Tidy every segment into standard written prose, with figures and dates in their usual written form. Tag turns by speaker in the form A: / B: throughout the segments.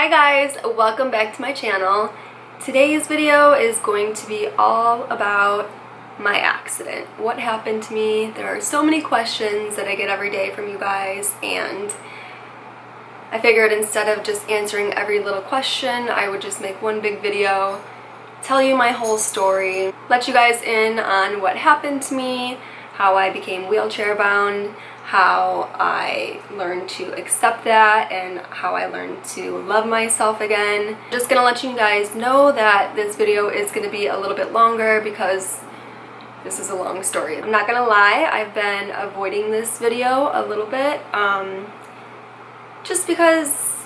A: Hi guys, welcome back to my channel. Today's video is going to be all about my accident. What happened to me? There are so many questions that I get every day from you guys, and I figured instead of just answering every little question, I would just make one big video, tell you my whole story, let you guys in on what happened to me, how I became wheelchair bound, how I learned to accept that, and how I learned to love myself again. Just gonna let you guys know that this video is gonna be a little bit longer because this is a long story. I'm not gonna lie, I've been avoiding this video a little bit, just because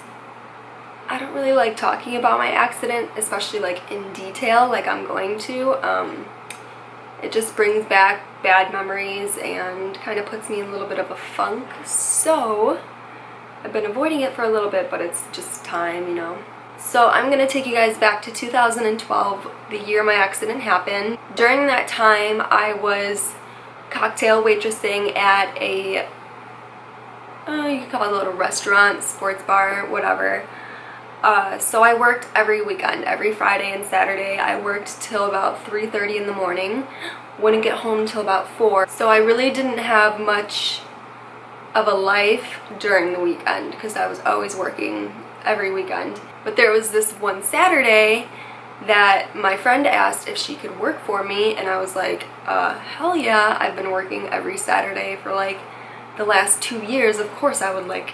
A: I don't really like talking about my accident, especially like in detail like I'm going to. It just brings back bad memories and kind of puts me in a little bit of a funk. So I've been avoiding it for a little bit, but it's just time, you know. So I'm going to take you guys back to 2012, the year my accident happened. During that time, I was cocktail waitressing at a, you could call it a little restaurant, sports bar, whatever. So I worked every weekend, every Friday and Saturday. I worked till about 3:30 in the morning, wouldn't get home till about 4. So I really didn't have much of a life during the weekend because I was always working every weekend. But there was this one Saturday that my friend asked if she could work for me, and I was like, hell yeah, I've been working every Saturday for like the last 2 years. Of course I would like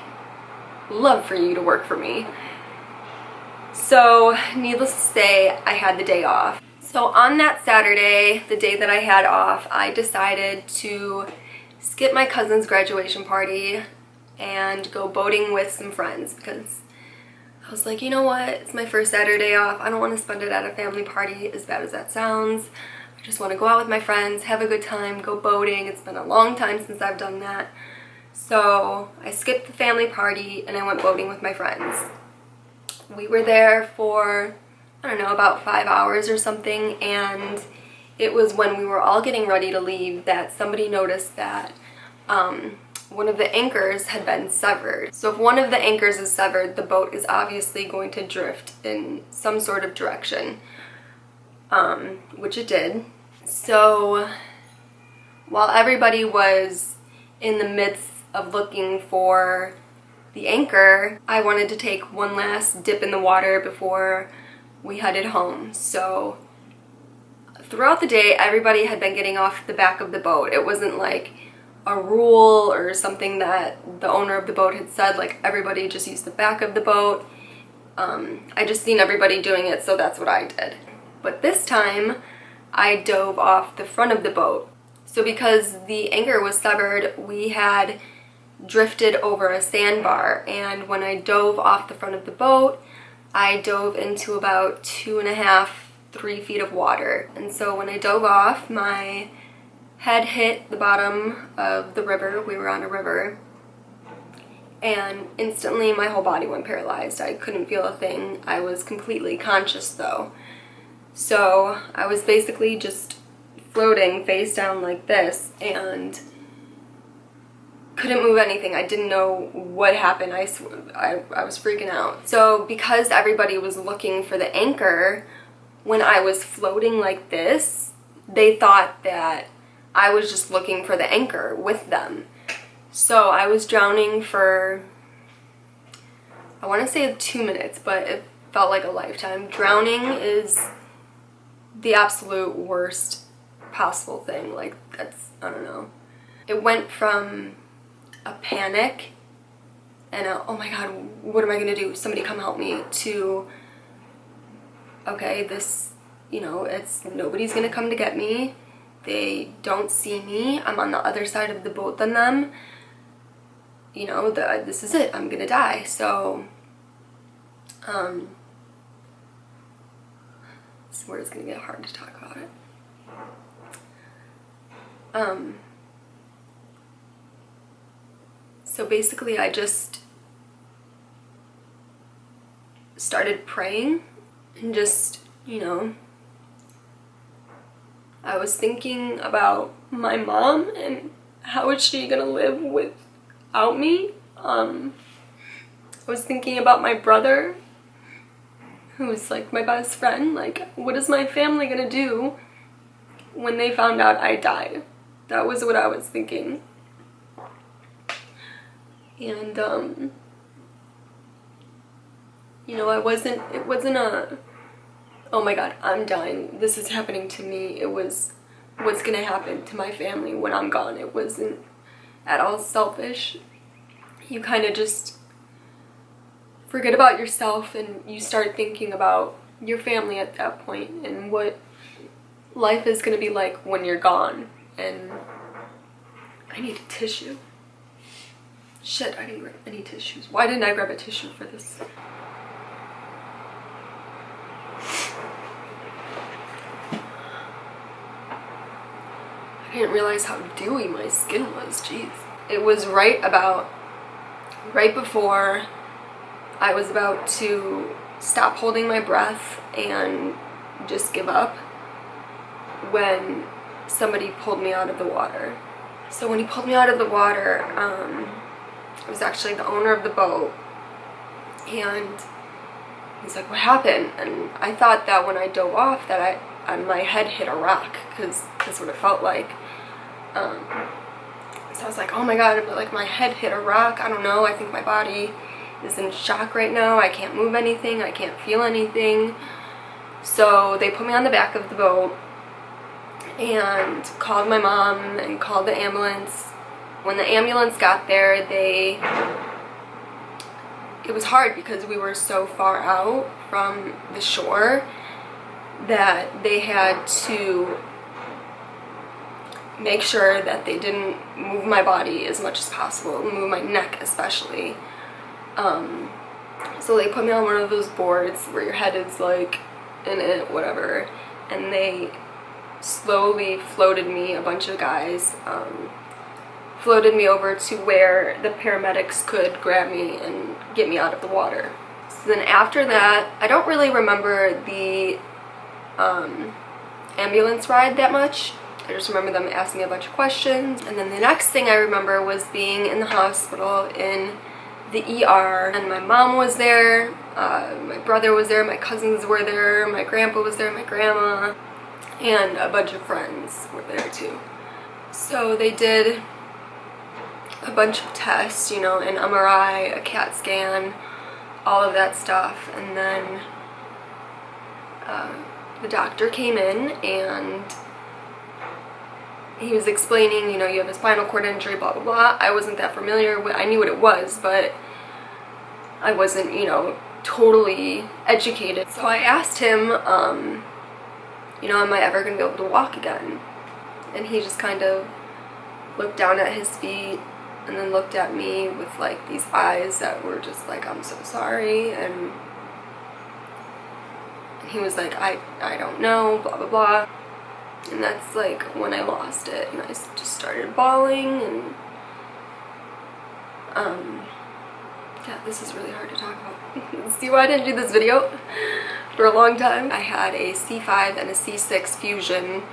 A: love for you to work for me. So, needless to say, I had the day off. So on that Saturday, the day that I had off, I decided to skip my cousin's graduation party and go boating with some friends because I was like, you know what, it's my first Saturday off. I don't want to spend it at a family party, as bad as that sounds. I just want to go out with my friends, have a good time, go boating. It's been a long time since I've done that. So I skipped the family party and I went boating with my friends. We were there for, I don't know, about 5 hours or something, and it was when we were all getting ready to leave that somebody noticed that one of the anchors had been severed. So if one of the anchors is severed, the boat is obviously going to drift in some sort of direction, which it did. So while everybody was in the midst of looking for the anchor, I wanted to take one last dip in the water before we headed home. So throughout the day, everybody had been getting off the back of the boat. It wasn't like a rule or something that the owner of the boat had said, like everybody just used the back of the boat. I just seen everybody doing it, so that's what I did. But this time, I dove off the front of the boat. So because the anchor was severed, we had drifted over a sandbar, and when I dove off the front of the boat, I dove into about 2.5, 3 feet of water. And so when I dove off, my head hit the bottom of the river. We were on a river, and instantly my whole body went paralyzed. I couldn't feel a thing. I was completely conscious though. So I was basically just floating face down like this and couldn't move anything. I didn't know what happened. I was freaking out. So because everybody was looking for the anchor, when I was floating like this, they thought that I was just looking for the anchor with them. So I was drowning for, I want to say 2 minutes, but it felt like a lifetime. Drowning is the absolute worst possible thing. Like, that's, I don't know. It went from a panic and a, oh my god, what am I gonna do? Somebody come help me, to, okay, this, you know, it's, nobody's gonna come to get me. They don't see me. I'm on the other side of the boat than them. You know, this is it. I'm gonna die. So, this word is gonna get hard to talk about it. So basically I just started praying and just, you know, I was thinking about my mom and how is she gonna live without me. I was thinking about my brother who's like my best friend, like, what is my family gonna do when they found out I died? That was what I was thinking. And you know, it wasn't a, oh my god, I'm dying, this is happening to me. It was, what's gonna happen to my family when I'm gone. It wasn't at all selfish. You kind of just forget about yourself and you start thinking about your family at that point and what life is gonna be like when you're gone. And I need a tissue. Shit, I didn't grab any tissues. Why didn't I grab a tissue for this? I didn't realize how dewy my skin was, jeez. It was right before I was about to stop holding my breath and just give up when somebody pulled me out of the water. So when he pulled me out of the water, it was actually the owner of the boat, and he's like, what happened? And I thought that when I dove off that my head hit a rock, because that's what it felt like. So I was like, oh my god, like my head hit a rock. I don't know, I think my body is in shock right now. I can't move anything, I can't feel anything. So they put me on the back of the boat and called my mom and called the ambulance. When the ambulance got there, it was hard because we were so far out from the shore that they had to make sure that they didn't move my body as much as possible, move my neck especially. So they put me on one of those boards where your head is like in it, whatever, and they slowly floated me, a bunch of guys, floated me over to where the paramedics could grab me and get me out of the water. So then after that, I don't really remember the ambulance ride that much. I just remember them asking me a bunch of questions. And then the next thing I remember was being in the hospital in the ER, and my mom was there, my brother was there, my cousins were there, my grandpa was there, my grandma, and a bunch of friends were there too. So they did a bunch of tests, you know, an MRI, a CAT scan, all of that stuff, and then the doctor came in and he was explaining, you know, you have a spinal cord injury, blah, blah, blah. I wasn't that familiar with, I knew what it was, but I wasn't, you know, totally educated. So I asked him, you know, am I ever going to be able to walk again? And he just kind of looked down at his feet and then looked at me with like these eyes that were just like, I'm so sorry. And he was like, I don't know, blah, blah, blah. And that's like when I lost it, and I just started bawling, and yeah, this is really hard to talk about. See why I didn't do this video for a long time? I had a C5 and a C6 fusion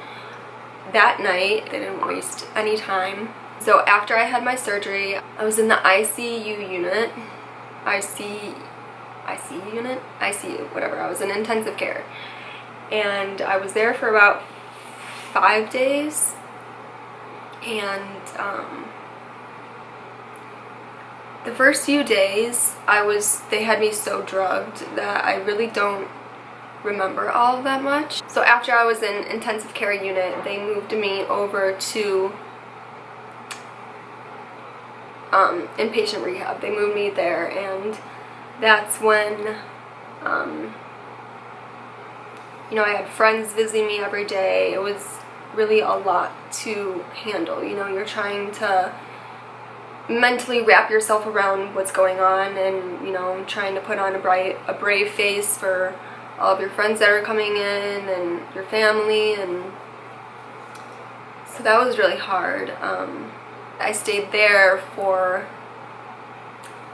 A: that night. I didn't waste any time. So after I had my surgery, I was in the ICU unit. ICU, whatever. I was in intensive care. And I was there for about 5 days, and the first few days they had me so drugged that I really don't remember all that much. So after I was in intensive care unit, they moved me over to inpatient rehab. They moved me there, and that's when you know, I had friends visiting me every day. It was really a lot to handle. You know, you're trying to mentally wrap yourself around what's going on, and, you know, trying to put on a brave face for all of your friends that are coming in and your family, and so that was really hard. I stayed there for,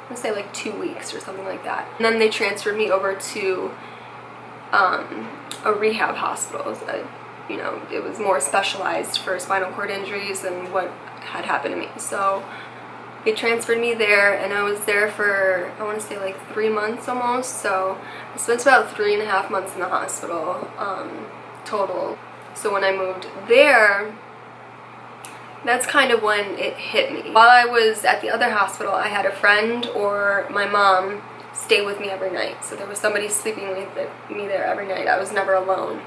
A: I'm gonna say like 2 weeks or something like that. And then they transferred me over to a rehab hospital. You know, it was more specialized for spinal cord injuries and what had happened to me. So They transferred me there, and I was there for, I want to say like 3 months almost, so I spent about 3.5 months in the hospital total. So when I moved there, that's kind of when it hit me. While I was at the other hospital, I had a friend or my mom stay with me every night. So there was somebody sleeping with me there every night. I was never alone.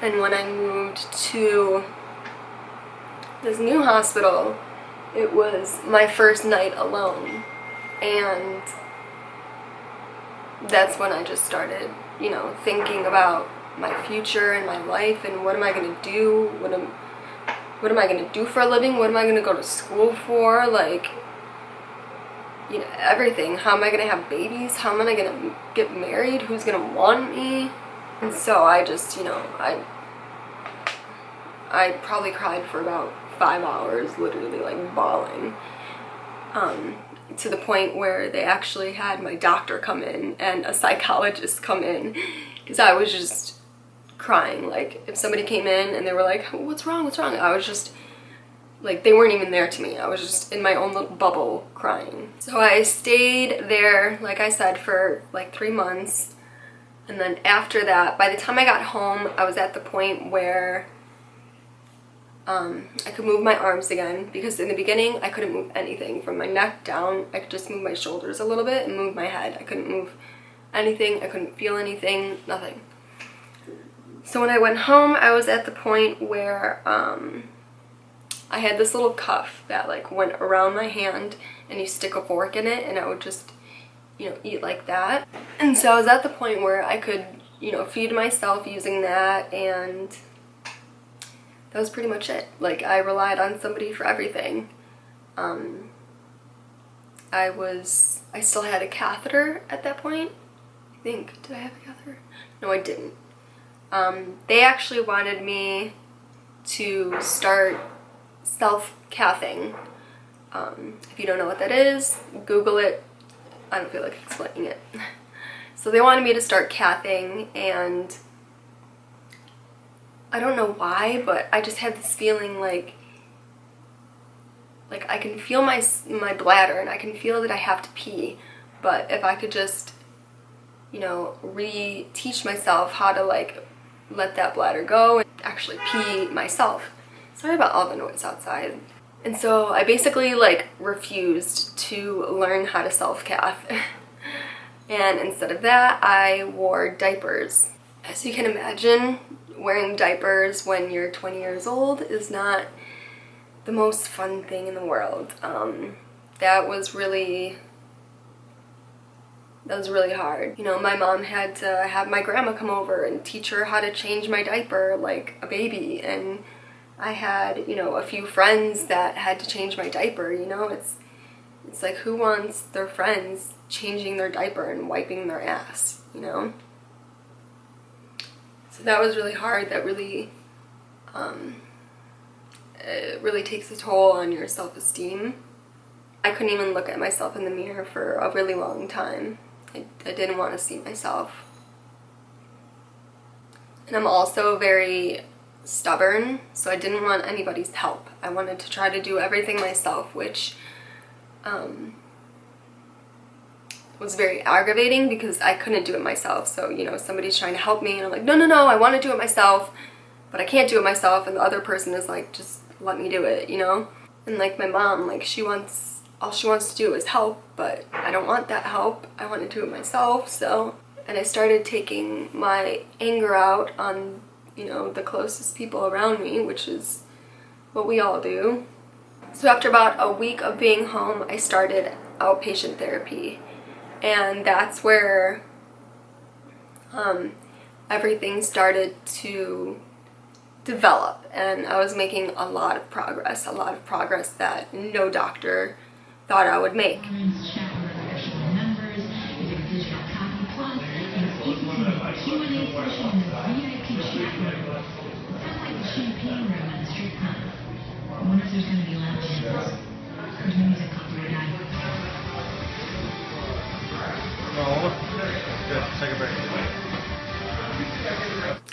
A: And when I moved to this new hospital, it was my first night alone. And that's when I just started, you know, thinking about my future and my life and what am I going to do? What am I going to do for a living? What am I going to go to school for? Like, you know, everything. How am I going to have babies? How am I going to get married? Who's going to want me? And so I just, you know, I probably cried for about 5 hours, literally like bawling, to the point where they actually had my doctor come in and a psychologist come in, because I was just crying. Like, if somebody came in and they were like, what's wrong, I was just like, they weren't even there to me. I was just in my own little bubble crying. So I stayed there, like I said, for like 3 months, and then after that, by the time I got home, I was at the point where I could move my arms again, because in the beginning I couldn't move anything from my neck down. I could just move my shoulders a little bit and move my head. I couldn't move anything. I couldn't feel anything, nothing. So when I went home, I was at the point where I had this little cuff that like went around my hand, and you stick a fork in it, and I would just, you know, eat like that. And so I was at the point where I could, you know, feed myself using that, and that was pretty much it. Like, I relied on somebody for everything. I still had a catheter at that point, I think. Did I have a catheter? No, I didn't. They actually wanted me to start self-cathing. If you don't know what that is, Google it. I don't feel like explaining it. So they wanted me to start cathing, and I don't know why, but I just had this feeling like I can feel my bladder, and I can feel that I have to pee, but if I could just, you know, teach myself how to like let that bladder go and actually pee myself. Sorry about all the noise outside. And so I basically like refused to learn how to self-cath. And instead of that, I wore diapers. As you can imagine, wearing diapers when you're 20 years old is not the most fun thing in the world. That was really hard. You know, my mom had to have my grandma come over and teach her how to change my diaper like a baby, and I had, you know, a few friends that had to change my diaper. You know, it's like, who wants their friends changing their diaper and wiping their ass, you know? So that was really hard. That really it really takes a toll on your self-esteem. I couldn't even look at myself in the mirror for a really long time. I didn't want to see myself. And I'm also very stubborn, so I didn't want anybody's help. I wanted to try to do everything myself, which was very aggravating because I couldn't do it myself. So, you know, somebody's trying to help me, and I'm like, no, I want to do it myself, but I can't do it myself, and the other person is like, just let me do it, you know? And like my mom, like, all she wants to do is help, but I don't want that help. I want to do it myself. So, and I started taking my anger out on, you know, the closest people around me, which is what we all do. So after about a week of being home, I started outpatient therapy, and that's where everything started to develop, and I was making a lot of progress that no doctor thought I would make.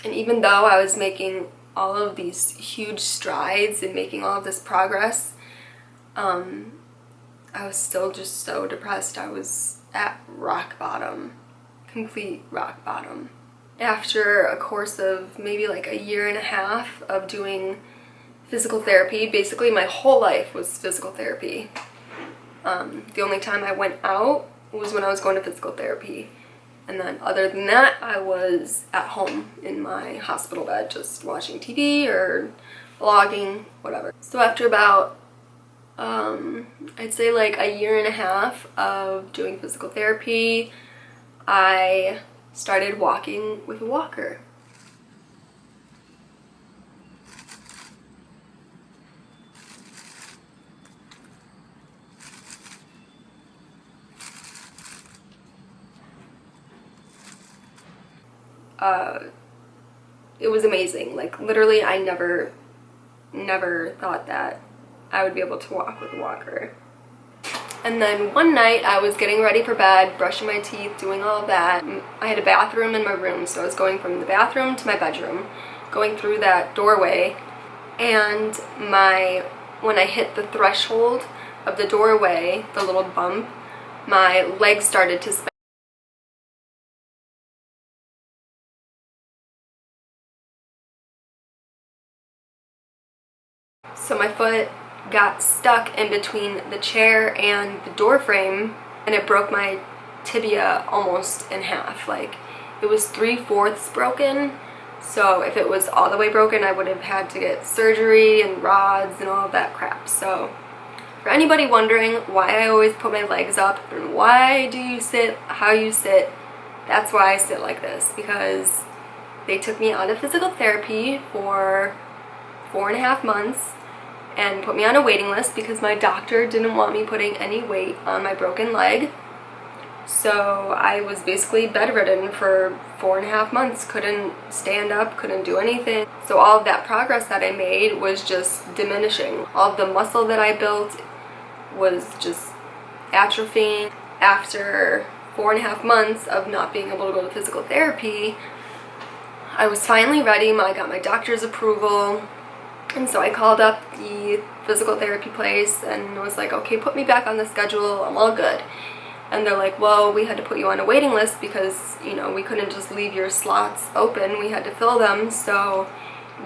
A: And even though I was making all of these huge strides and making all of this progress, I was still just so depressed. I was at rock bottom, complete rock bottom. After a course of maybe like a year and a half of doing physical therapy, basically my whole life was physical therapy. The only time I went out was when I was going to physical therapy. And then other than that, I was at home in my hospital bed just watching TV or vlogging, whatever. So after about, I'd say like a year and a half of doing physical therapy, I started walking with a walker. It was amazing. Like literally I never thought that I would be able to walk with a walker. And then one night I was getting ready for bed, brushing my teeth, doing all of that. I had a bathroom in my room, so I was going from the bathroom to my bedroom, going through that doorway, and when I hit the threshold of the doorway, the little bump, my legs started to spin. So my foot got stuck in between the chair and the door frame, and it broke my tibia almost in half. Like, it was 3/4 broken, so if it was all the way broken, I would have had to get surgery and rods and all of that crap. So for anybody wondering why I always put my legs up and why do you sit how you sit, that's why I sit like this, because they took me out of physical therapy for 4.5 months and put me on a waiting list because my doctor didn't want me putting any weight on my broken leg. So I was basically bedridden for 4.5 months, couldn't stand up, couldn't do anything. So all of that progress that I made was just diminishing. All of the muscle that I built was just atrophying. After 4.5 months of not being able to go to physical therapy, I was finally ready. I got my doctor's approval. And so I called up the physical therapy place and was like, okay, put me back on the schedule, I'm all good. And they're like, well, we had to put you on a waiting list because, you know, we couldn't just leave your slots open, we had to fill them, so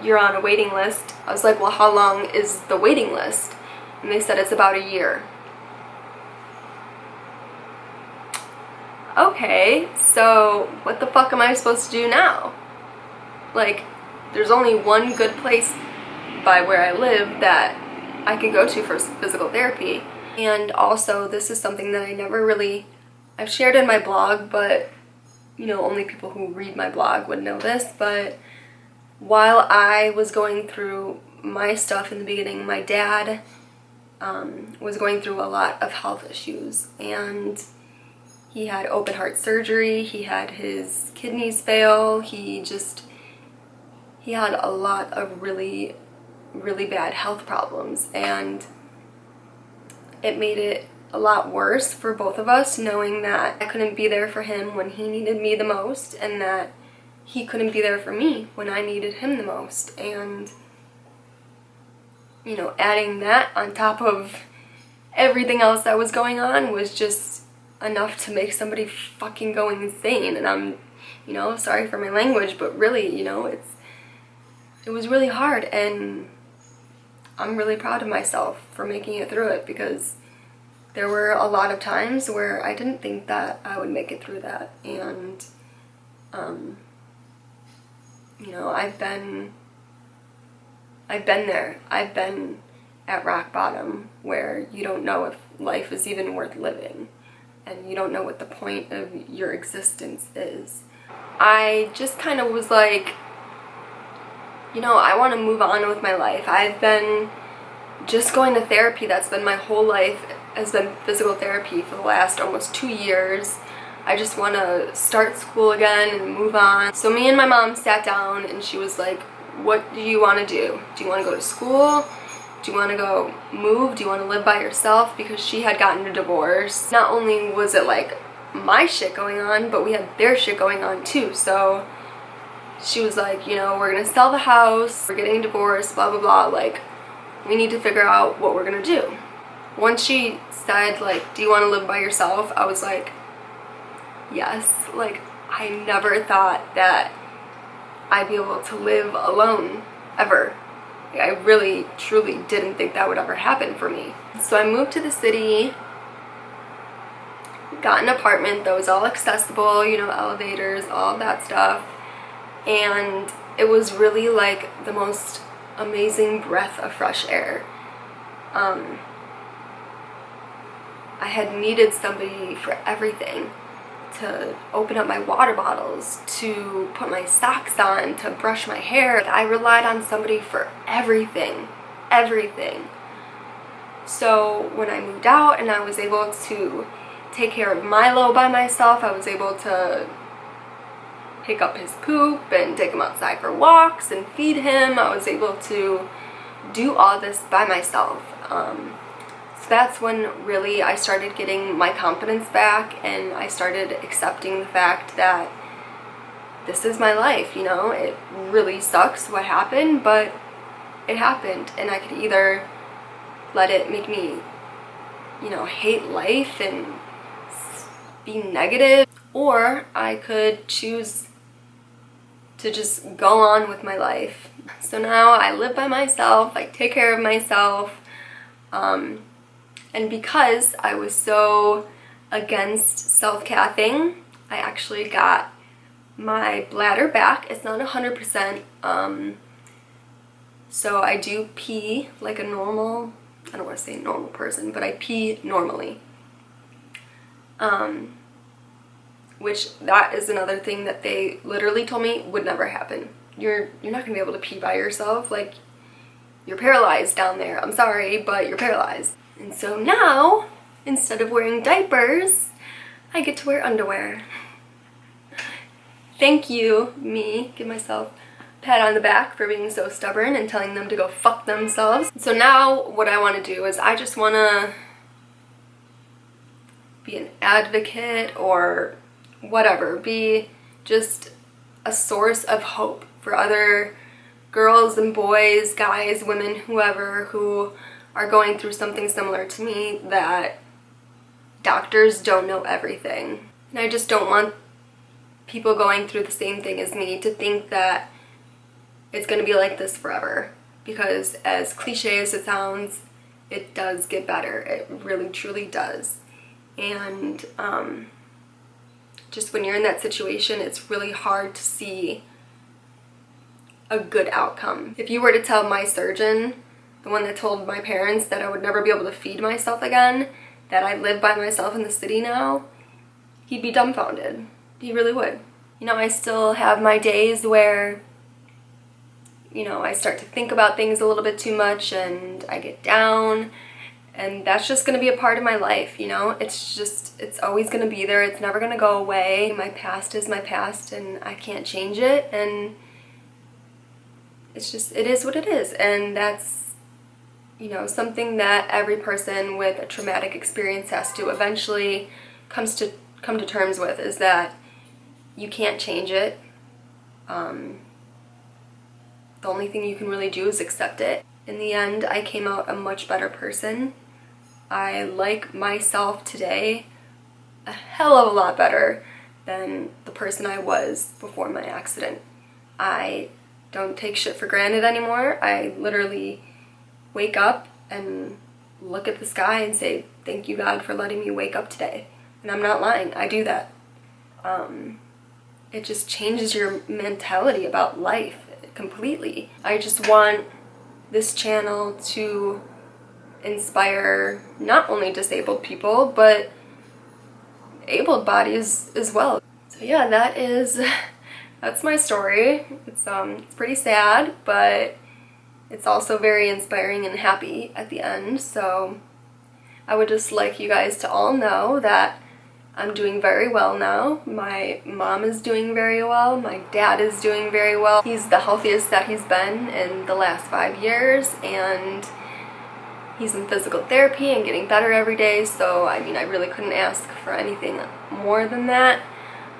A: you're on a waiting list. I was like, well, how long is the waiting list? And they said it's about a year. Okay, so what the fuck am I supposed to do now? Like, there's only one good place by where I live that I could go to for physical therapy. And also, this is something that I've shared in my blog, but you know, only people who read my blog would know this, but while I was going through my stuff in the beginning, my dad was going through a lot of health issues, and he had open heart surgery, he had his kidneys fail, he had a lot of really bad health problems, and it made it a lot worse for both of us, knowing that I couldn't be there for him when he needed me the most, and that he couldn't be there for me when I needed him the most. And you know, adding that on top of everything else that was going on was just enough to make somebody fucking go insane. And I'm, you know, sorry for my language, but really, you know, it was really hard, and I'm really proud of myself for making it through it, because there were a lot of times where I didn't think that I would make it through that. And you know, I've been there. I've been at rock bottom where you don't know if life is even worth living, and you don't know what the point of your existence is. I just kind of was like, you know, I want to move on with my life. I've been just going to therapy. That's been my whole life, has been physical therapy for the last almost 2 years. I just want to start school again and move on. So me and my mom sat down, and she was like, what do you want to do? Do you want to go to school? Do you want to go move? Do you want to live by yourself? Because she had gotten a divorce. Not only was it like my shit going on, but we had their shit going on too. So she was like, you know, we're gonna sell the house, we're getting divorced, blah blah blah, like, we need to figure out what we're gonna do. once she said, like, do you want to live by yourself, I was like, yes. Like, I never thought that I'd be able to live alone ever. Like, I really truly didn't think that would ever happen for me. So I moved to the city, got an apartment that was all accessible, you know, elevators, all that stuff, and it was really like the most amazing breath of fresh air. I had needed somebody for everything, to open up my water bottles, to put my socks on, to brush my hair. I relied on somebody for everything, everything. So when I moved out and I was able to take care of Milo by myself, I was able to pick up his poop and take him outside for walks and feed him. I was able to do all this by myself. So that's when really I started getting my confidence back, and I started accepting the fact that this is my life, you know. It really sucks what happened, but it happened, and I could either let it make me, you know, hate life and be negative, or I could choose to just go on with my life. So now I live by myself, I take care of myself, and because I was so against self-cathing, I actually got my bladder back. It's not 100%, so I do pee like a normal, I don't want to say normal person, but I pee normally. Which that is another thing that they literally told me would never happen. You're not gonna be able to pee by yourself. Like, you're paralyzed down there. I'm sorry, but you're paralyzed. And so now, instead of wearing diapers, I get to wear underwear. Thank you, me. Give myself a pat on the back for being so stubborn and telling them to go fuck themselves. So now what I want to do is I just want to be an advocate or whatever, be just a source of hope for other girls and boys, guys, women, whoever, who are going through something similar to me, that doctors don't know everything. And I just don't want people going through the same thing as me to think that it's going to be like this forever, because as cliche as it sounds, it does get better. It really truly does. And just when you're in that situation, it's really hard to see a good outcome. If you were to tell my surgeon, the one that told my parents that I would never be able to feed myself again, that I live by myself in the city now, he'd be dumbfounded. He really would. You know, I still have my days where, you know, I start to think about things a little bit too much and I get down, and that's just going to be a part of my life, you know. It's always going to be there. It's never going to go away. My past is my past and I can't change it, and it's just, it is what it is. And that's, you know, something that every person with a traumatic experience has to eventually come to terms with, is that you can't change it. The only thing you can really do is accept it. In the end, I came out a much better person. I like myself today a hell of a lot better than the person I was before my accident. I don't take shit for granted anymore. I literally wake up and look at the sky and say, thank you, God, for letting me wake up today. And I'm not lying, I do that. It just changes your mentality about life completely. I just want this channel to inspire not only disabled people, but able bodies as well. So yeah, that's my story. It's pretty sad, but it's also very inspiring and happy at the end. So I would just like you guys to all know that I'm doing very well now. My mom is doing very well. My dad is doing very well. He's the healthiest that he's been in the last 5 years, and he's in physical therapy and getting better every day. So I mean, I really couldn't ask for anything more than that.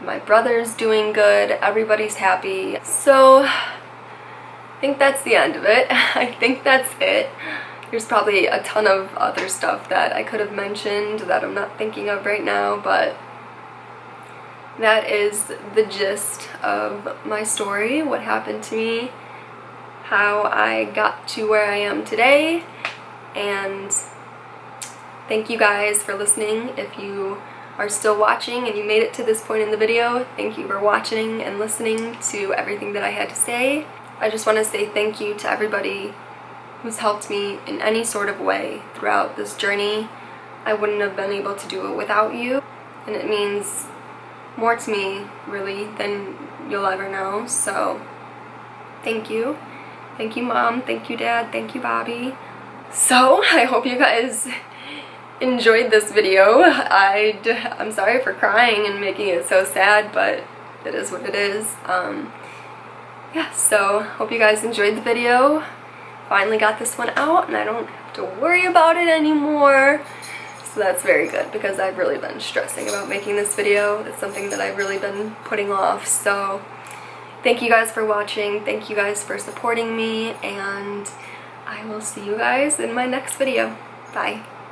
A: My brother's doing good. Everybody's happy. So I think that's the end of it. I think that's it. There's probably a ton of other stuff that I could have mentioned that I'm not thinking of right now, but that is the gist of my story, what happened to me, how I got to where I am today, and thank you guys for listening. If you are still watching and you made it to this point in the video, thank you for watching and listening to everything that I had to say. I just want to say thank you to everybody who's helped me in any sort of way throughout this journey. I wouldn't have been able to do it without you, and it means more to me, really, than you'll ever know. So thank you. Thank you, Mom. Thank you, Dad. Thank you, Bobby. So I hope you guys enjoyed this video. I'm sorry for crying and making it so sad, but it is what it is. Yeah, so hope you guys enjoyed the video. Finally got this one out and I don't have to worry about it anymore. So that's very good because I've really been stressing about making this video. It's something that I've really been putting off. So thank you guys for watching. Thank you guys for supporting me, and I will see you guys in my next video. Bye.